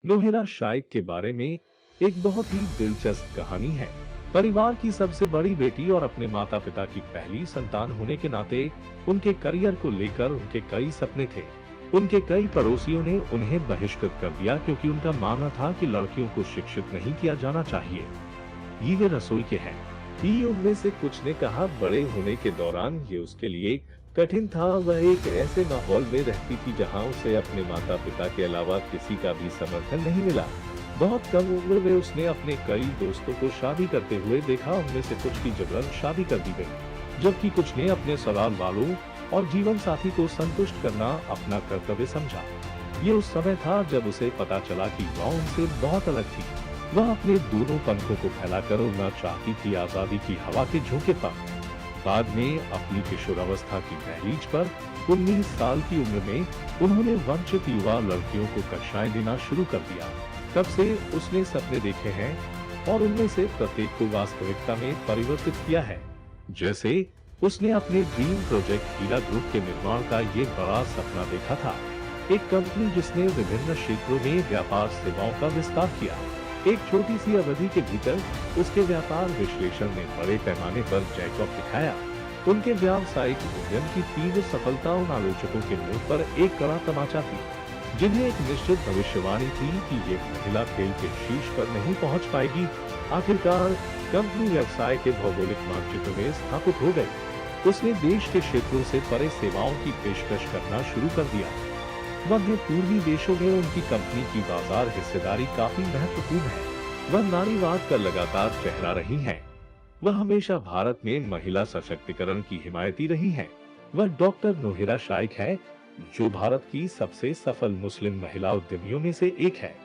नोहेरा शाइक के बारे में एक बहुत ही दिलचस्प कहानी है। परिवार की सबसे बड़ी बेटी और अपने माता पिता की पहली संतान होने के नाते उनके करियर को लेकर उनके कई सपने थे। उनके कई पड़ोसियों ने उन्हें बहिष्कृत कर दिया क्योंकि उनका मानना था कि लड़कियों को शिक्षित नहीं किया जाना चाहिए। ये वे रसोई के हैं। ही उनमें से कुछ ने कहा बड़े होने के दौरान ये उसके लिए कठिन था। वह एक ऐसे माहौल में रहती थी जहां उसे अपने माता पिता के अलावा किसी का भी समर्थन नहीं मिला। बहुत कम उम्र में उसने अपने कई दोस्तों को शादी करते हुए देखा। उनमें से कुछ की जबरन शादी कर दी गई, जबकि कुछ ने अपने ससुराल वालों और जीवन साथी को संतुष्ट करना अपना कर्तव्य समझा। ये उस समय था जब उसे पता चला कि वह उनसे बहुत अलग थी। वह अपने दोनों पंखों को फैलाकर उड़ना चाहती थी, आजादी की हवा के झोंके पर। बाद में अपनी किशोरावस्था की दहलीज पर 19 साल की उम्र में उन्होंने वंचित युवा लड़कियों को कक्षाएं देना शुरू कर दिया। तब से उसने सपने देखे हैं और उनमें से प्रत्येक को वास्तविकता में परिवर्तित किया है। जैसे उसने अपने ड्रीम प्रोजेक्ट हीरा ग्रुप के निर्माण का ये बड़ा सपना देखा था, एक कंपनी जिसने विभिन्न क्षेत्रों में व्यापार सेवाओं का विस्तार किया। एक छोटी सी अवधि के भीतर उसके व्यापार विश्लेषण ने बड़े पैमाने पर जैकपॉट दिखाया। उनके व्यावसायिक उद्यम की तीव्र सफलता उन आलोचकों के मुंह पर एक कड़ा तमाचा थी, जिन्हें एक निश्चित भविष्यवाणी थी कि ये महिला खेल के शीर्ष पर नहीं पहुंच पाएगी। आखिरकार कंपनी व्यवसाय के भौगोलिक मानचित्र में स्थापित हो गई। उसने देश के क्षेत्रों से परे सेवाओं की पेशकश करना शुरू कर दिया। मध्य पूर्वी देशों में उनकी कंपनी की बाजार हिस्सेदारी काफी महत्वपूर्ण है। वह नारीवाद का लगातार चेहरा रही हैं। वह हमेशा भारत में महिला सशक्तिकरण की हिमायती रही हैं। वह डॉक्टर नोहेरा शाइक है, जो भारत की सबसे सफल मुस्लिम महिला उद्यमियों में से एक है।